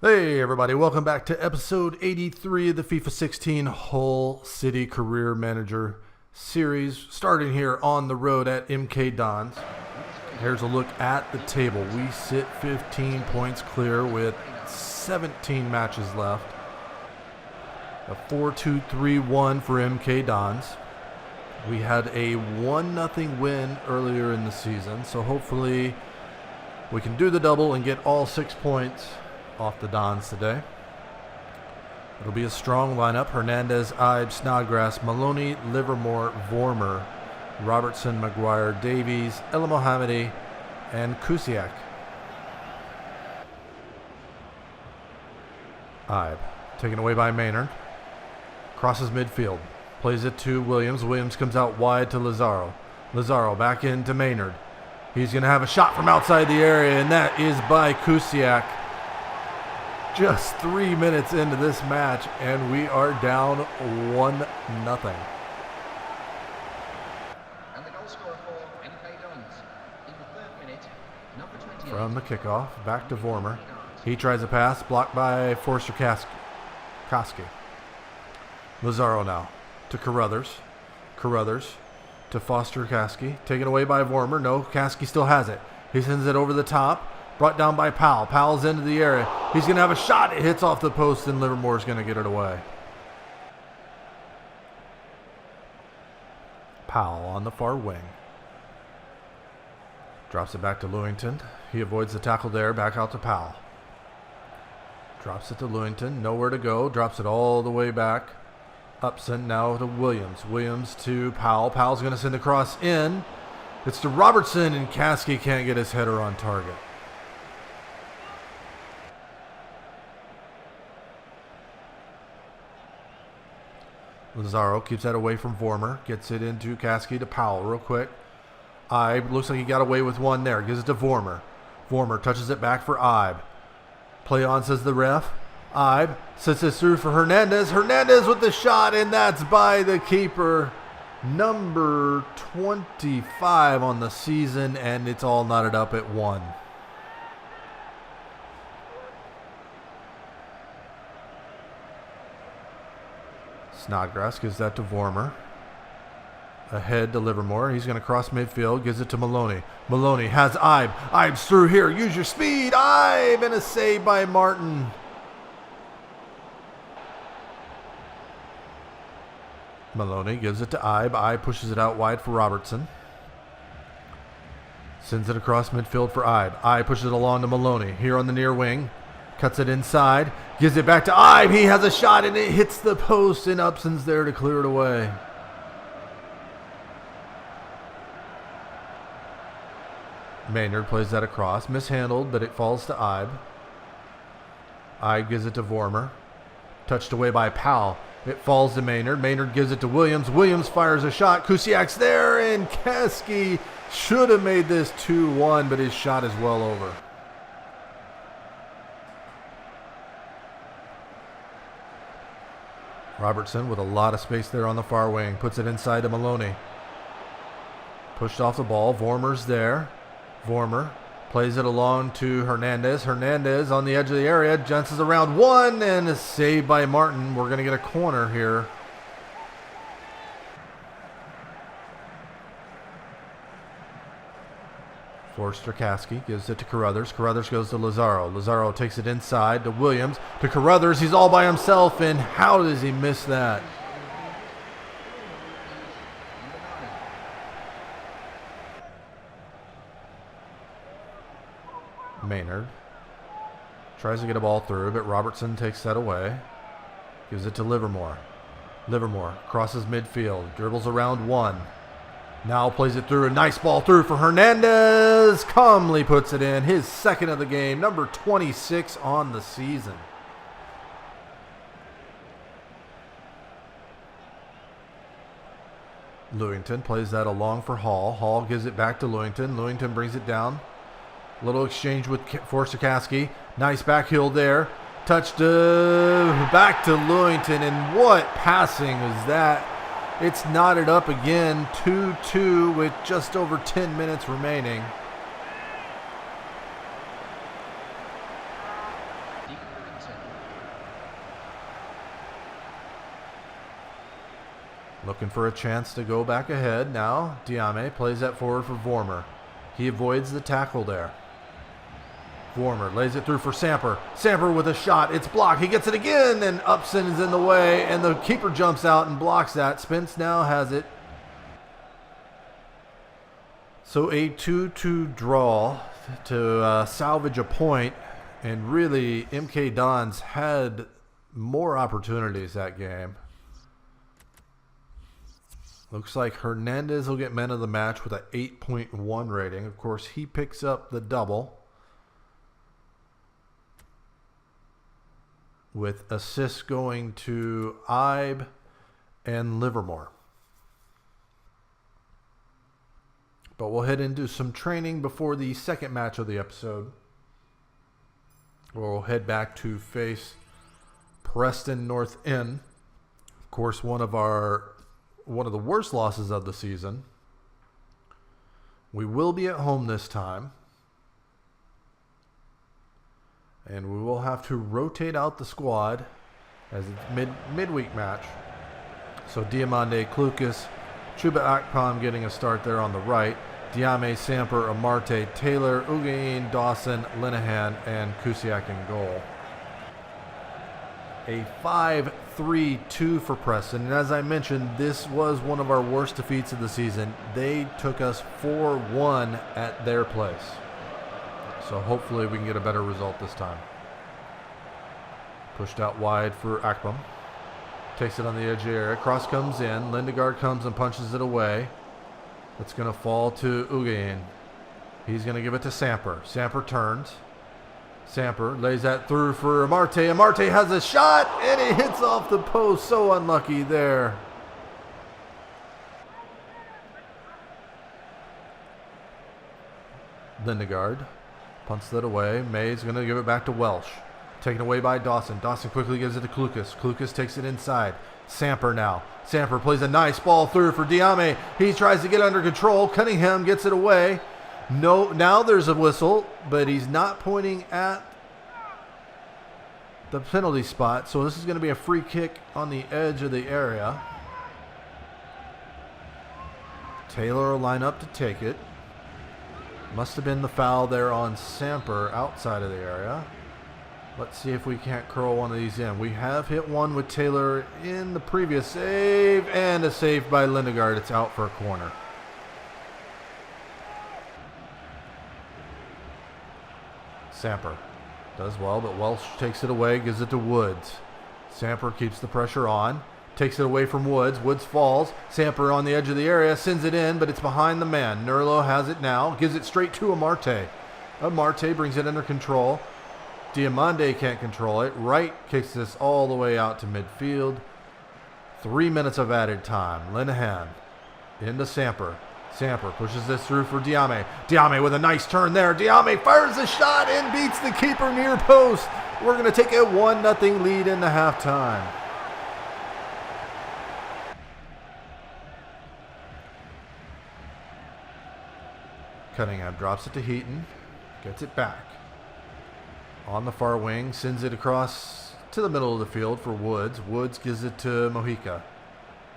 Hey everybody, welcome back to episode 83 of the FIFA 16 Hull City Career Manager series, starting here on the road at MK Dons. Here's a look at the table. We sit 15 points clear with 17 matches left. A 4-2-3-1 for MK Dons. We had a 1-0 win earlier in the season, so hopefully we can do the double and get all 6 points off the Dons today. It'll be a strong lineup. Hernandez, Ibe, Snodgrass, Maloney, Livermore, Vormer, Robertson, Maguire, Davies, El Mohammadi, and Kusiak. Ibe, taken away by Maynard. Crosses midfield. Plays it to Williams. Williams comes out wide to Lazaro. Lazaro back into Maynard. He's going to have a shot from outside the area, and that is by Kusiak. Just 3 minutes into this match, and we are down 1-0. And the goal scorer for MK Dons in the 3rd minute, number 28. From the kickoff, back to Vormer. He tries a pass, blocked by Forster Koski. Lazaro now to Carruthers. Carruthers to Foster Koski. Taken away by Vormer. No, Koski still has it. He sends it over the top. Brought down by Powell. Powell's into the area. He's going to have a shot. It hits off the post, and Livermore's going to get it away. Powell on the far wing. Drops it back to Lewington. He avoids the tackle there. Back out to Powell. Drops it to Lewington. Nowhere to go. Drops it all the way back. Upson now to Williams. Williams to Powell. Powell's going to send the cross in. It's to Robertson, and Koski can't get his header on target. Lazaro keeps that away from Vormer. Gets it into Koski to Powell real quick. Ibe looks like he got away with one there. Gives it to Vormer. Vormer touches it back for Ibe. Play on, says the ref. Ibe sets this through for Hernandez. Hernandez with the shot, and that's by the keeper. Number 25 on the season, and it's all knotted up at 1. Snodgrass gives that to Vormer. Ahead to Livermore. He's going to cross midfield. Gives it to Maloney. Maloney has Ibe. Ibe's through here. Use your speed. Ibe, and a save by Martin. Maloney gives it to Ibe. Ibe pushes it out wide for Robertson. Sends it across midfield for Ibe. Ibe pushes it along to Maloney. Here on the near wing. Cuts it inside. Gives it back to Ibe. He has a shot, and it hits the post, and Upson's there to clear it away. Maynard plays that across. Mishandled, but it falls to Ibe. Ibe gives it to Vormer. Touched away by Powell. It falls to Maynard. Maynard gives it to Williams. Williams fires a shot. Kusiak's there, and Koski should have made this 2-1, but his shot is well over. Robertson with a lot of space there on the far wing. Puts it inside to Maloney. Pushed off the ball. Vormer's there. Vormer plays it along to Hernandez. Hernandez on the edge of the area. Jensen's around one, and a save by Martin. We're going to get a corner here. Forster Koski gives it to Carruthers. Carruthers goes to Lazaro. Lazaro takes it inside to Williams. To Carruthers. He's all by himself, and how does he miss that? Maynard tries to get a ball through, but Robertson takes that away. Gives it to Livermore. Livermore crosses midfield. Dribbles around one. Now plays it through. A nice ball through for Hernandez. Calmly puts it in. His second of the game. Number 26 on the season. Lewington plays that along for Hall. Hall gives it back to Lewington. Lewington brings it down. Little exchange with Forster Koski. Nice back heel there. Touched back to Lewington. And what passing was that? It's knotted up again, 2-2 with just over 10 minutes remaining. Looking for a chance to go back ahead now. Diame plays that forward for Vormer. He avoids the tackle there. Vormer lays it through for Samper. Samper with a shot. It's blocked. He gets it again, and Upson is in the way, and the keeper jumps out and blocks that. Spence now has it. So a 2-2 draw to salvage a point, and really MK Dons had more opportunities that game. Looks like Hernandez will get man of the match with an 8.1 rating. Of course, he picks up the double with assists going to Ibe and Livermore. But we'll head into some training before the second match of the episode. We'll head back to face Preston North End. Of course, one of the worst losses of the season. We will be at home this time. And we will have to rotate out the squad as it's midweek match. So Diamande, Klukas, Chuba Akpom getting a start there on the right. Diame, Samper, Amarte, Taylor, Ugain, Dawson, Linehan, and Kusiak in goal. A 5-3-2 for Preston. And as I mentioned, this was one of our worst defeats of the season. They took us 4-1 at their place. So hopefully we can get a better result this time. Pushed out wide for Akpom. Takes it on the edge of the area. Cross comes in. Lindegaard comes and punches it away. It's going to fall to Ugain. He's going to give it to Samper. Samper turns. Samper lays that through for Amarte. Amarte has a shot, and it hits off the post. So unlucky there. Lindegaard punts that away. May's going to give it back to Welsh. Taken away by Dawson. Dawson quickly gives it to Klukas. Klukas takes it inside. Samper now. Samper plays a nice ball through for Diame. He tries to get under control. Cunningham gets it away. No, now there's a whistle, but he's not pointing at the penalty spot. So this is going to be a free kick on the edge of the area. Taylor will line up to take it. Must have been the foul there on Samper outside of the area. Let's see if we can't curl one of these in. We have hit one with Taylor in the previous save, and a save by Lindegaard. It's out for a corner. Samper does well, but Welsh takes it away, gives it to Woods. Samper keeps the pressure on, takes it away from Woods. Woods falls. Samper on the edge of the area, sends it in, but it's behind the man. Nurlo has it now, gives it straight to Amarte. Amarte brings it under control. Diamande can't control it. Wright kicks this all the way out to midfield. 3 minutes of added time. Linehan into Samper. Samper pushes this through for Diame. Diame with a nice turn there. Diame fires a shot and beats the keeper near post. We're going to take a 1-0 lead into halftime. Cunningham drops it to Heaton. Gets it back. On the far wing, sends it across to the middle of the field for Woods. Woods gives it to Mojica.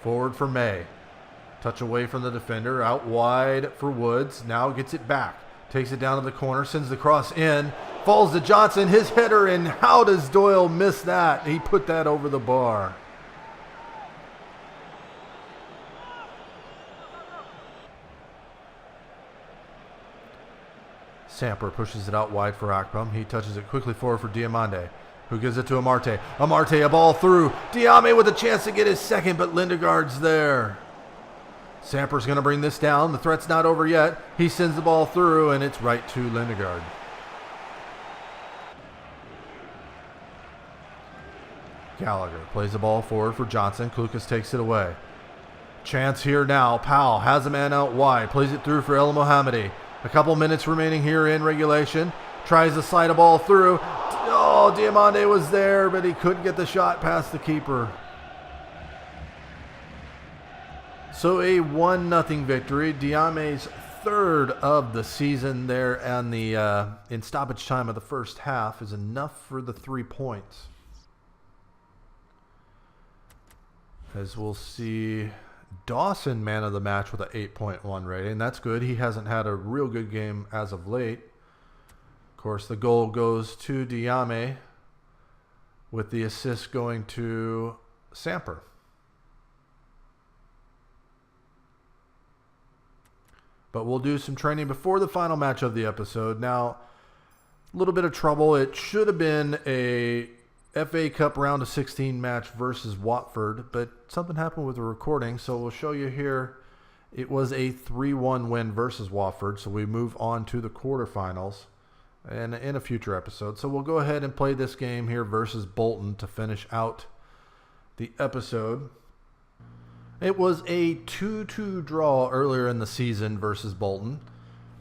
Forward for May. Touch away from the defender. Out wide for Woods. Now gets it back. Takes it down to the corner. Sends the cross in. Falls to Johnson. His header. And how does Doyle miss that? He put that over the bar. Samper pushes it out wide for Akpom. He touches it quickly forward for Diamande, who gives it to Amarte. Amarte, a ball through. Diame with a chance to get his second, but Lindegaard's there. Samper's going to bring this down. The threat's not over yet. He sends the ball through, and it's right to Lindegaard. Gallagher plays the ball forward for Johnson. Klukas takes it away. Chance here now. Powell has a man out wide. Plays it through for El Mohammadi. A couple minutes remaining here in regulation. Tries to slide a ball through. Oh, Diamande was there, but he couldn't get the shot past the keeper. So a 1-0 victory. Diame's third of the season there, and the in stoppage time of the first half is enough for the 3 points. As we'll see Dawson, man of the match with an 8.1 rating. That's good. He hasn't had a real good game as of late. Of course, the goal goes to Diame, with the assist going to Samper. But we'll do some training before the final match of the episode. Now, a little bit of trouble. It should have been a FA Cup round of 16 match versus Watford, but something happened with the recording, so we'll show you here. It was a 3-1 win versus Watford, so we move on to the quarterfinals and in a future episode. So we'll go ahead and play this game here versus Bolton to finish out the episode. It was a 2-2 draw earlier in the season versus Bolton.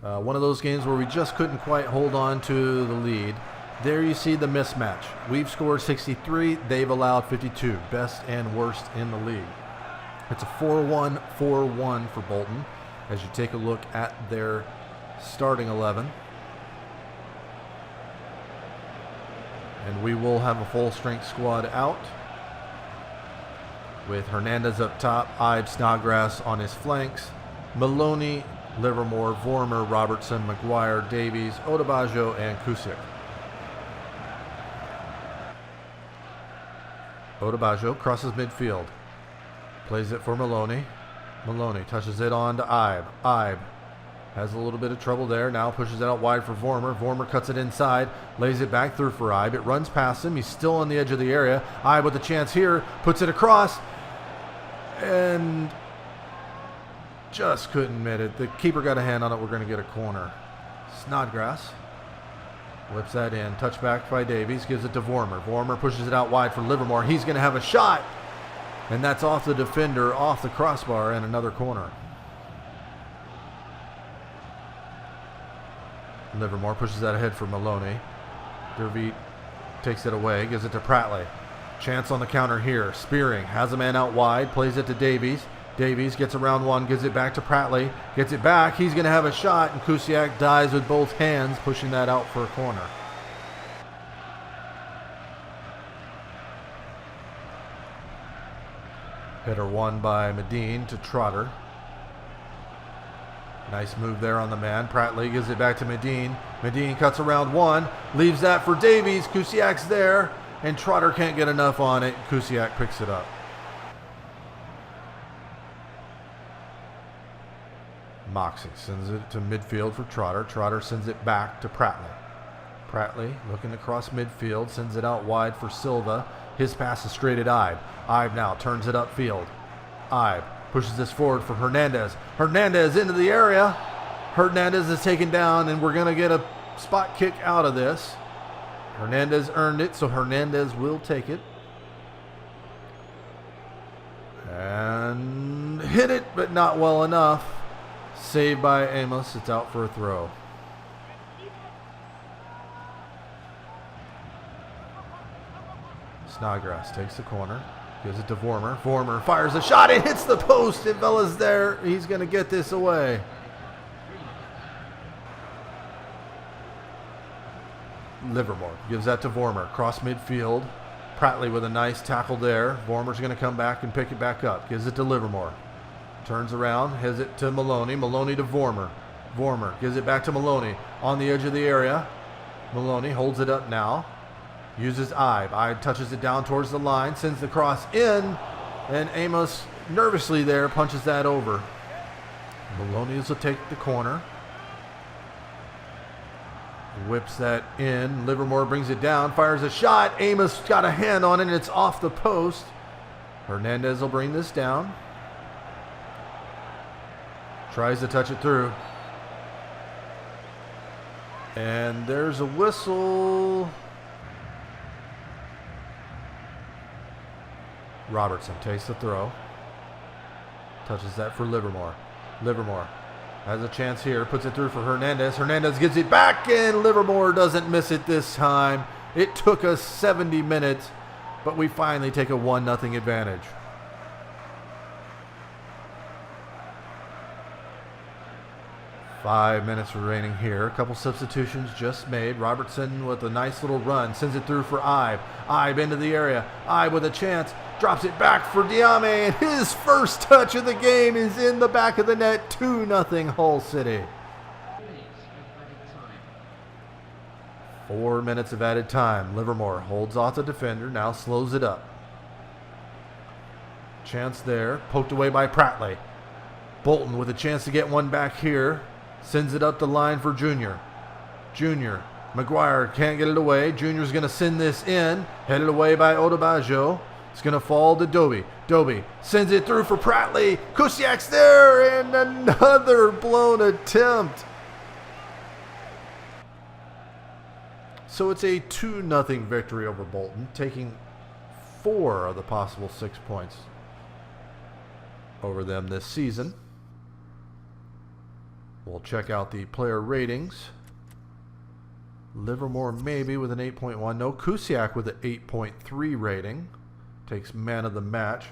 One of those games where we just couldn't quite hold on to the lead. There you see the mismatch. We've scored 63. They've allowed 52. Best and worst in the league. It's a 4-1, 4-1 for Bolton as you take a look at their starting 11. And we will have a full-strength squad out, with Hernandez up top, Ibe, Snodgrass on his flanks, Maloney, Livermore, Vormer, Robertson, Maguire, Davies, Odebajo, and Kusic. Odebajo crosses midfield, plays it for Maloney. Maloney touches it on to Ibe. Ibe has a little bit of trouble there. Now pushes it out wide for Vormer. Vormer cuts it inside, lays it back through for Ibe. It runs past him. He's still on the edge of the area. Ibe with a chance here, puts it across, and just couldn't admit it. The keeper got a hand on it. We're going to get a corner. Snodgrass whips that in. Touchback by Davies. Gives it to Vormer. Vormer pushes it out wide for Livermore. He's going to have a shot, and that's off the defender, off the crossbar, and another corner. Livermore pushes that ahead for Maloney. Dervit takes it away, gives it to Pratley. Chance on the counter here. Spearing has a man out wide, plays it to Davies. Davies gets around one, gives it back to Pratley. Gets it back. He's going to have a shot, and Kusiak dives with both hands, pushing that out for a corner. Header won by Medine to Trotter. Nice move there on the man. Pratley gives it back to Medine. Medine cuts around one, leaves that for Davies. Kusiak's there, and Trotter can't get enough on it. Kusiak picks it up. Moxie sends it to midfield for Trotter. Trotter sends it back to Pratley. Pratley looking to cross midfield, sends it out wide for Silva. His pass is straight at Ibe. Ibe now turns it upfield. Ibe pushes this forward for Hernandez. Hernandez into the area. Hernandez is taken down, and we're going to get a spot kick out of this. Hernandez earned it, so Hernandez will take it. And hit it, but not well enough. Saved by Amos. It's out for a throw. Snodgrass takes the corner. Gives it to Vormer. Vormer fires a shot. It hits the post. Vella's there. He's going to get this away. Livermore gives that to Vormer. Cross midfield. Pratley with a nice tackle there. Vormer's going to come back and pick it back up. Gives it to Livermore. Turns around. Has it to Maloney. Maloney to Vormer. Vormer gives it back to Maloney. On the edge of the area. Maloney holds it up now. Uses Ibe. Ibe touches it down towards the line, sends the cross in, and Amos nervously there punches that over. Maloney will take the corner. Whips that in. Livermore brings it down, fires a shot. Amos got a hand on it, and it's off the post. Hernandez will bring this down. Tries to touch it through. And there's a whistle. Robertson takes the throw. Touches that for Livermore. Livermore has a chance here. Puts it through for Hernandez. Hernandez gives it back, and Livermore doesn't miss it this time. It took us 70 minutes, but we finally take a 1-0 advantage. 5 minutes remaining here. A couple substitutions just made. Robertson with a nice little run. Sends it through for Ibe. Ibe into the area. Ibe with a chance. Drops it back for Diame. And his first touch of the game is in the back of the net. 2-0 Hull City. 4 minutes of added time. Livermore holds off the defender. Now slows it up. Chance there. Poked away by Barclay. Bolton with a chance to get one back here. Sends it up the line for Junior. Junior. Maguire can't get it away. Junior's going to send this in. Headed away by Odebajo. It's going to fall to Doby. Doby sends it through for Barclay. Kusiak's there, and another blown attempt. So it's a 2-0 victory over Bolton, taking 4 of the possible 6 points over them this season. We'll check out the player ratings. Livermore maybe with an 8.1. No, Kusiak with an 8.3 rating. Takes man of the match.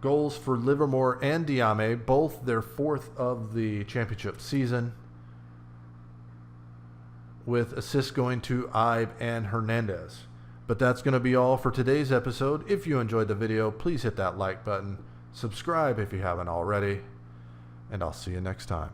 Goals for Livermore and Diame, both their 4th of the championship season. With assists going to Ibe and Hernandez. But that's going to be all for today's episode. If you enjoyed the video, please hit that like button. Subscribe if you haven't already. And I'll see you next time.